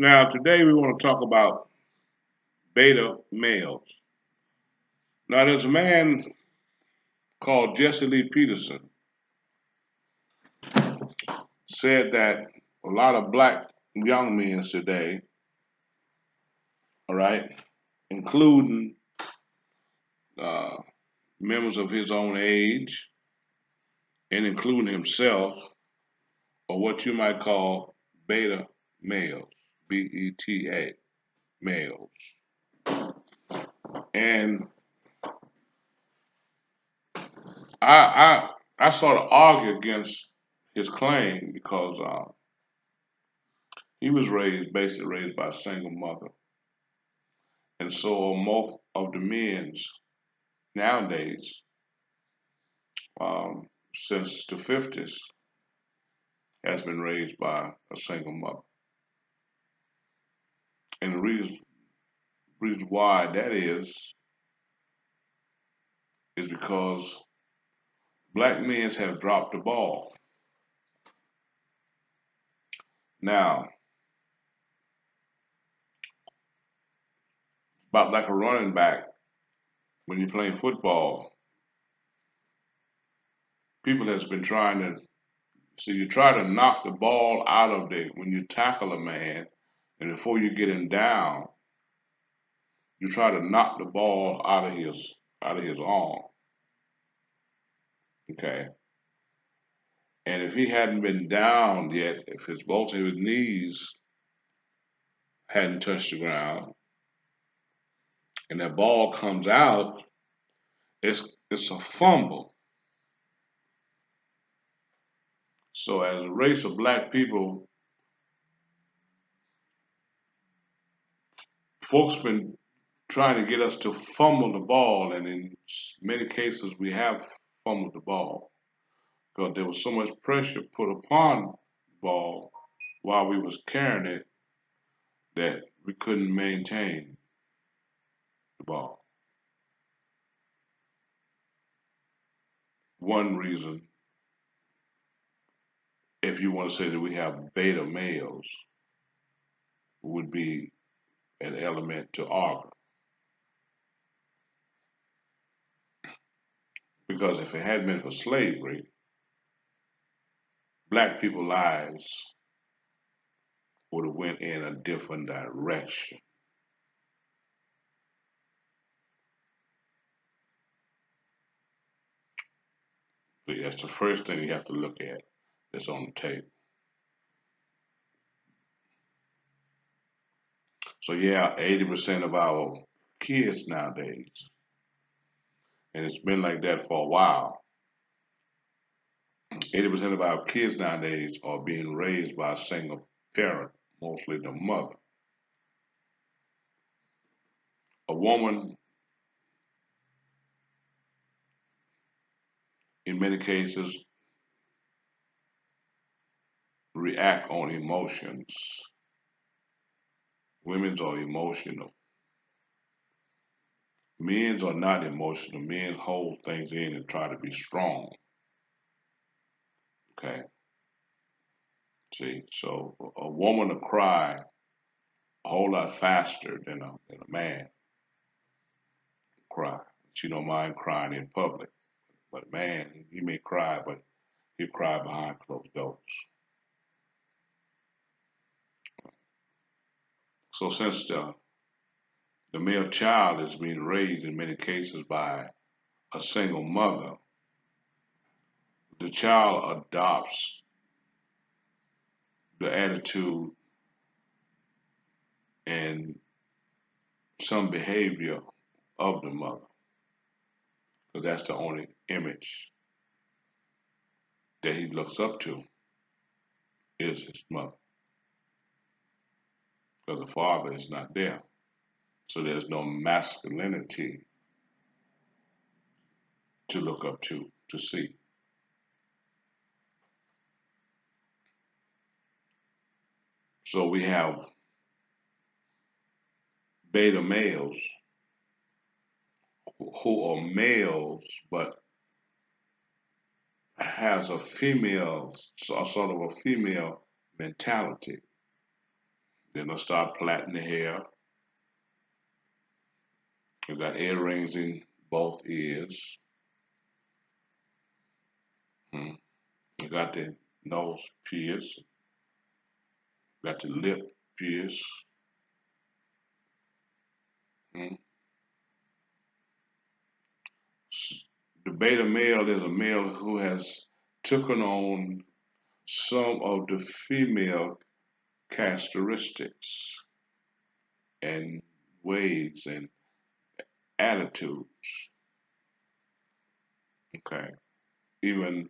Now, today we want to talk about beta males. Now, there's a man called Jesse Lee Peterson said that a lot of black young men today, all right, including uh, members of his own age and including himself, are what you might call beta males, BETA males. And I sort of argue against his claim because he was basically raised by a single mother. And so most of the men's nowadays, since the 50s, has been raised by a single mother. And the reason why that is because black men have dropped the ball. Now, about like a running back, when you're playing football, people has been trying to, so you try to knock the ball out of when you tackle a man, and before you get him down, you try to knock the ball out of his arm. Okay. And if he hadn't been down yet, if both of his knees hadn't touched the ground, and that ball comes out, it's a fumble. So as a race of black people, folks been trying to get us to fumble the ball, and in many cases we have fumbled the ball because there was so much pressure put upon the ball while we was carrying it that we couldn't maintain the ball. One reason, if you want to say that we have beta males, would be an element to argue. Because if it hadn't been for slavery, black people's lives would have went in a different direction. But that's the first thing you have to look at that's on the tape. So yeah, 80% of our kids nowadays, and it's been like that for a while, 80% of our kids nowadays are being raised by a single parent, mostly the mother. A woman, in many cases, react on emotions. Women's are emotional. Men's are not emotional. Men hold things in and try to be strong. Okay. See, so a woman will cry a whole lot faster than a man cry. She don't mind crying in public. But a man, he may cry, but he'll cry behind closed doors. So since the male child is being raised in many cases by a single mother, the child adopts the attitude and some behavior of the mother, because that's the only image that he looks up to is his mother, because the father is not there. So there's no masculinity to look up to see. So we have beta males who are males but has a female, sort of a female mentality. Then they'll start plaiting the hair. You got earrings in both ears. Hmm. You got the nose pierced. Got the lip pierced. Hmm. The beta male is a male who has taken on some of the female characteristics and ways and attitudes. Okay. Even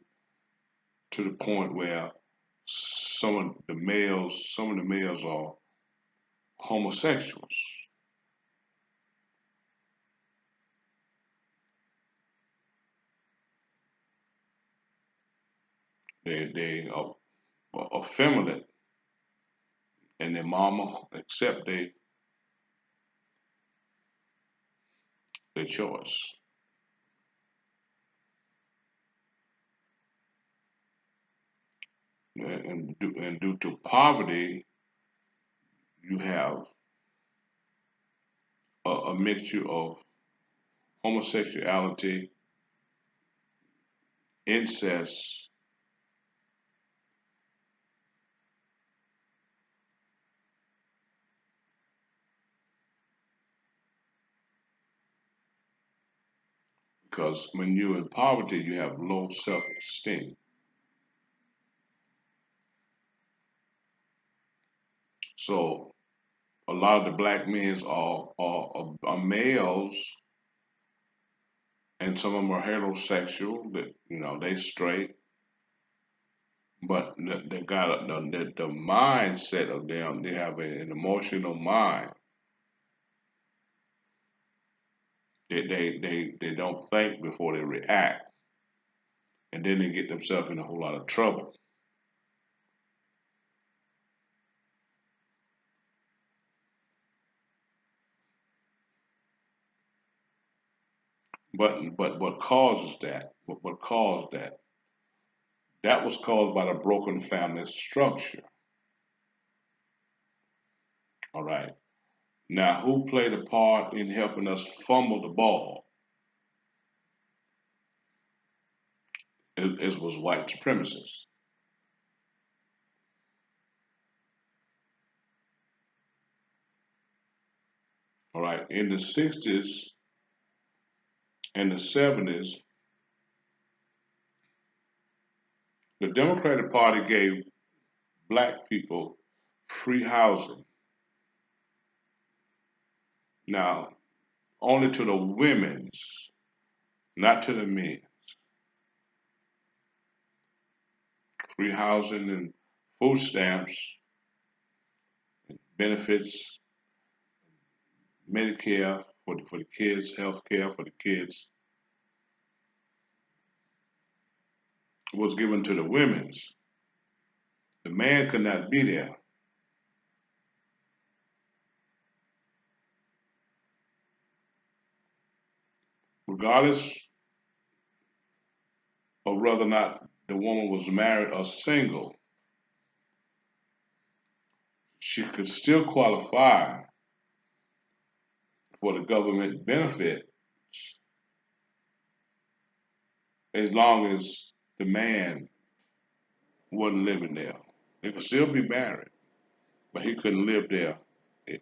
to the point where some of the males are homosexuals. They are effeminate and their mama accept their choice. And due to poverty, you have a mixture of homosexuality, incest, because when you're in poverty, you have low self-esteem. So a lot of the black men are males, and some of them are heterosexual. That they straight, but they got the mindset of them. They have an emotional mind. They don't think before they react, and then they get themselves in a whole lot of trouble. But what causes that? What caused that? That was caused by the broken family structure. All right. Now, who played a part in helping us fumble the ball? It was white supremacists. All right. In the 60s and the 70s, the Democratic Party gave black people free housing. Now, only to the women's, not to the men. Free housing and food stamps, benefits, Medicare for the kids, health care for the kids was given to the women's. The man could not be there. Regardless of whether or not the woman was married or single, she could still qualify for the government benefit as long as the man wasn't living there. They could still be married, but he couldn't live there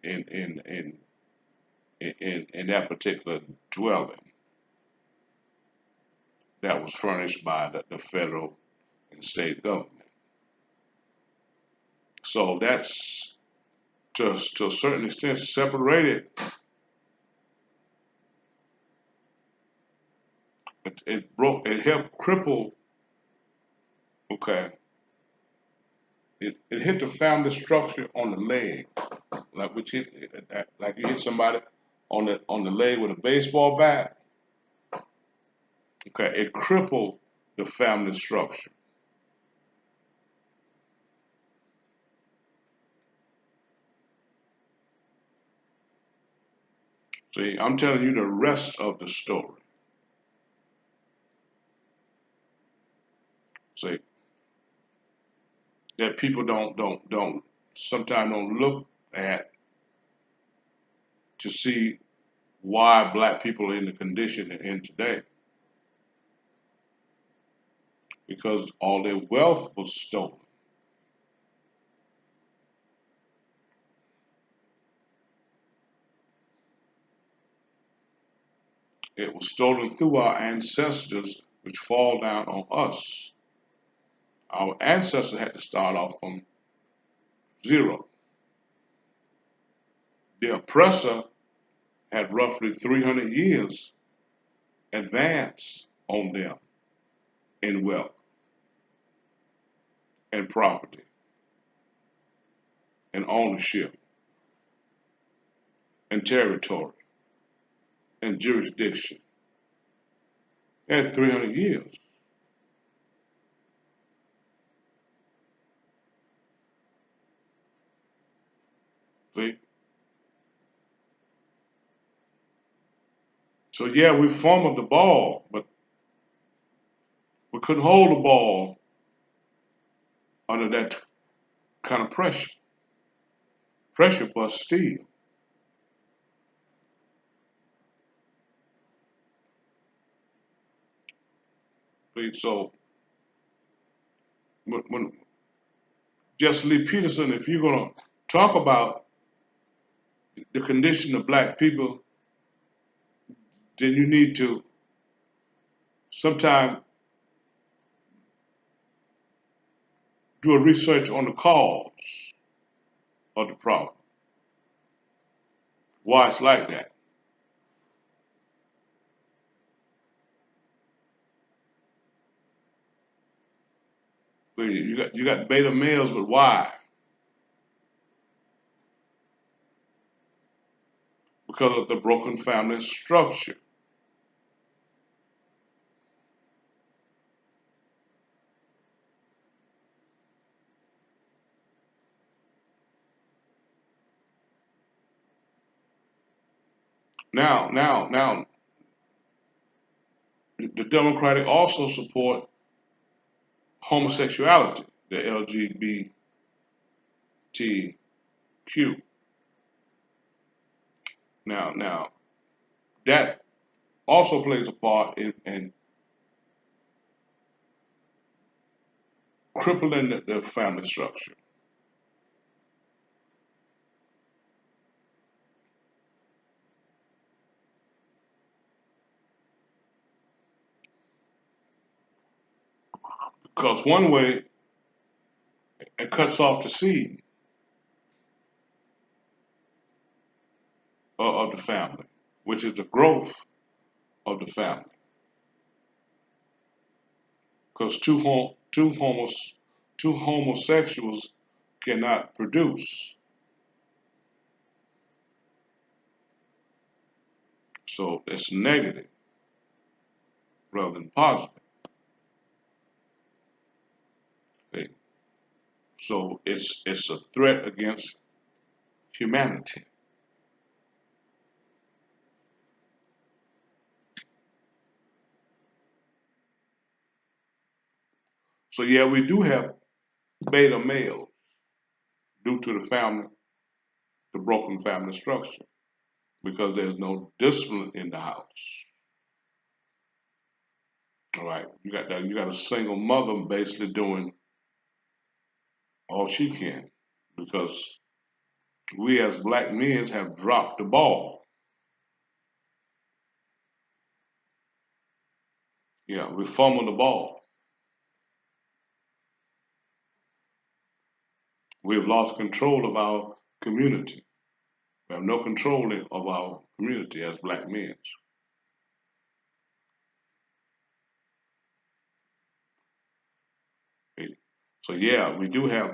in in in in that particular dwelling that was furnished by the federal and state government. So that's to a certain extent separated. It broke. It helped cripple. Okay, it hit the family structure on the leg, like you hit somebody on the leg with a baseball bat. Okay, it crippled the family structure. See, I'm telling you the rest of the story. See, that people don't sometimes don't look at to see why black people are in the condition they're in today. Because all their wealth was stolen. It was stolen through our ancestors, which fall down on us. Our ancestors had to start off from zero. The oppressor had roughly 300 years advance on them in wealth and property and ownership and territory and jurisdiction. They had 300 years. See? So yeah, we fumbled the ball, but we couldn't hold the ball under that kind of pressure. Pressure busts steel. See? So when Jesse Lee Peterson, if you're gonna talk about the condition of black people, then you need to sometime do a research on the cause of the problem, why it's like that. You got beta males, but why? Because of the broken family structure. Now, the Democratic also support homosexuality, the LGBTQ. Now that also plays a part in crippling the family structure. Because one way it cuts off the seed of the family, which is the growth of the family. Because two homosexuals cannot produce. So it's negative rather than positive. Okay? So it's a threat against humanity. So yeah, we do have beta males due to the broken family structure, because there's no discipline in the house. All right, you got a single mother basically doing all she can, because we as black men have dropped the ball. Yeah, we fumbled the ball. We've lost control of our community. We have no control of our community as black men. Okay? So yeah, we do have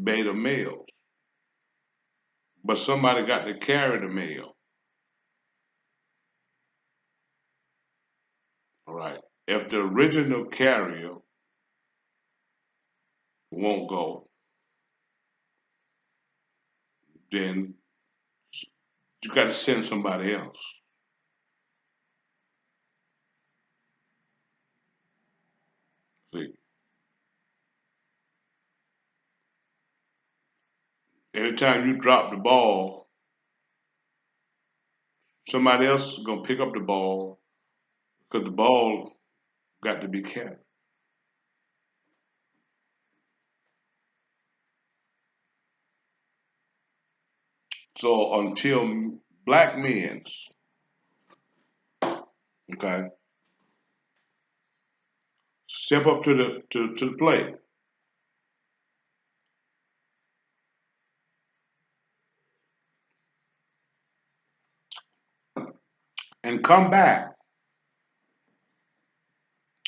beta males, but somebody got to carry the male. All right. If the original carrier won't go, then you got to send somebody else. See, anytime you drop the ball, somebody else is gonna pick up the ball because the ball got to be kept. So until black men, okay, step up to the plate and come back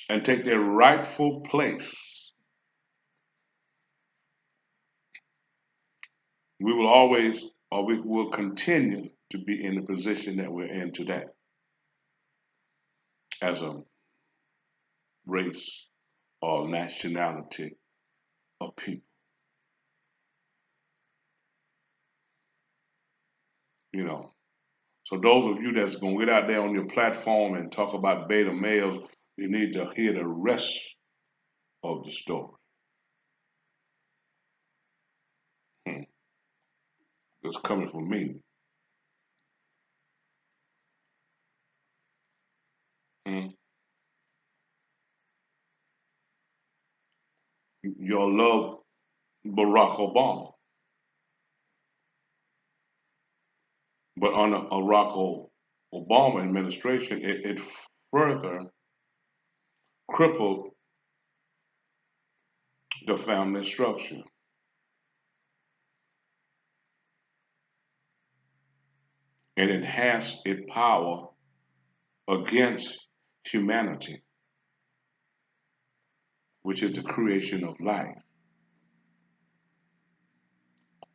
and take their rightful place, we will always, or we will continue to be in the position that we're in today as a race or nationality of people. You know, so those of you that's gonna get out there on your platform and talk about beta males, you need to hear the rest of the story. Hmm. That's coming from me. Hmm. You'll love Barack Obama, but under Barack Obama administration, it further crippled the family structure and enhanced its power against humanity, which is the creation of life,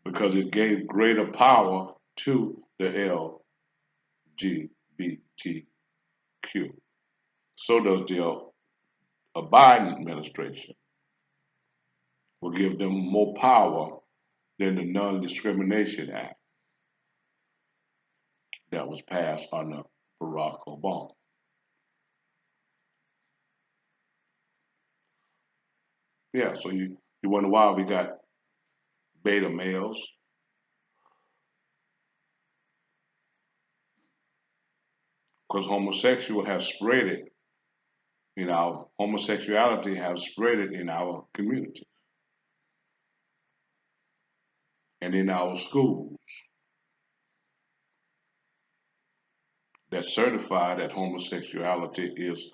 because it gave greater power to the LGBTQ. So does the Biden administration, will give them more power than the Non-Discrimination Act that was passed under Barack Obama. Yeah, so you wonder why we got beta males, because homosexual have spread it in our homosexuality have spread it in our community and in our schools that certify that homosexuality is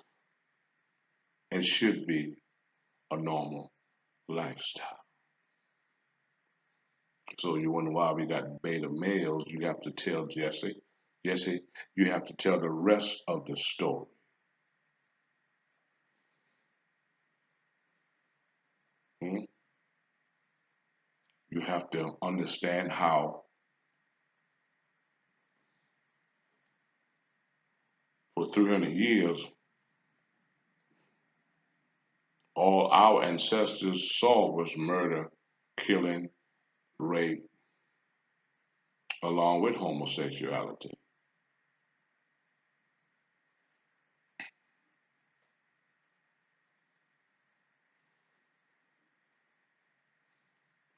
and should be a normal lifestyle. So you wonder why we got beta males. You have to tell Jesse, you have to tell the rest of the story. Hmm? You have to understand how for 300 years, all our ancestors saw was murder, killing, rape, along with homosexuality.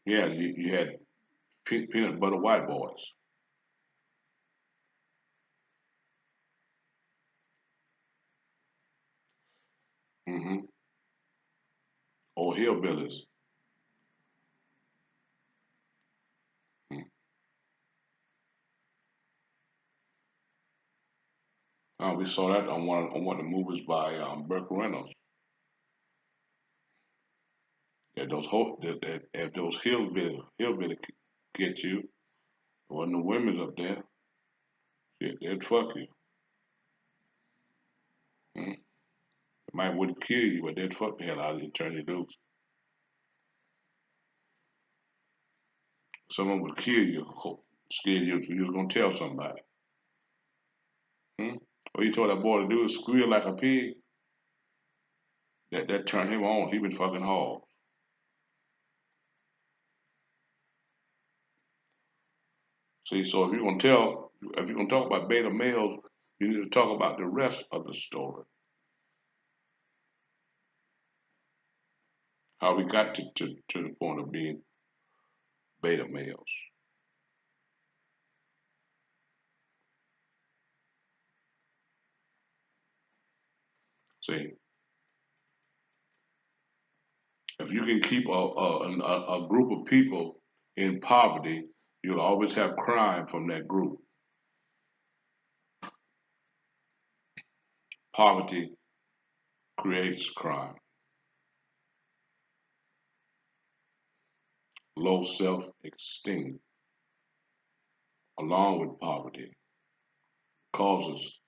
Yeah, you had peanut butter white boys. Hmm. Or hillbillies. Mm. We saw that on one of the movies by Burke Reynolds. Yeah, if those hillbilly get you, there wasn't no women up there. Shit, they'd fuck you. Mm. They might wouldn't kill you, but they'd fuck the hell out of you and turn you loose. Someone would kill you, scared you was gonna tell somebody. Hmm? What you told that boy to do is squeal like a pig. That turned him on. He been fucking hard. See, so if you're gonna talk about beta males, you need to talk about the rest of the story. How we got to the point of being beta males. See, if you can keep a group of people in poverty, you'll always have crime from that group. Poverty creates crime. Low self-esteem, along with poverty, causes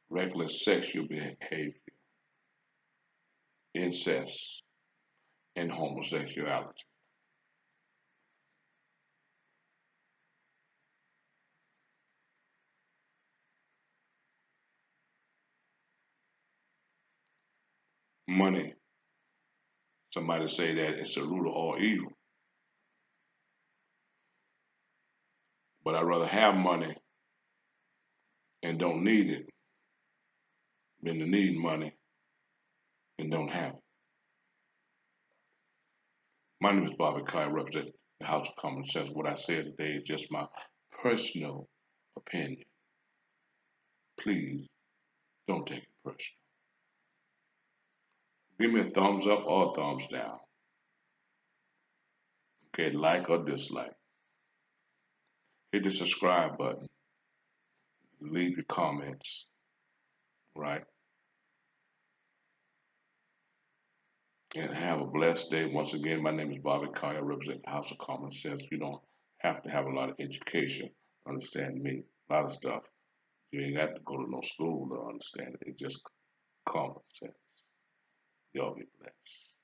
reckless sexual behavior, incest, and homosexuality. Money, somebody say that it's the root of all evil, but I'd rather have money and don't need it than to need money and don't have it. My name is Bobby Kai, I represent the House of Common Sense. What I said today is just my personal opinion. Please don't take it personal. Give me a thumbs up or a thumbs down. Okay, like or dislike. Hit the subscribe button. Leave your comments, right? And have a blessed day. Once again, my name is Bobby Collier. I represent the House of Common Sense. You don't have to have a lot of education to understand me. A lot of stuff. You ain't got to go to no school to understand it. It's just common sense. Y'all be blessed.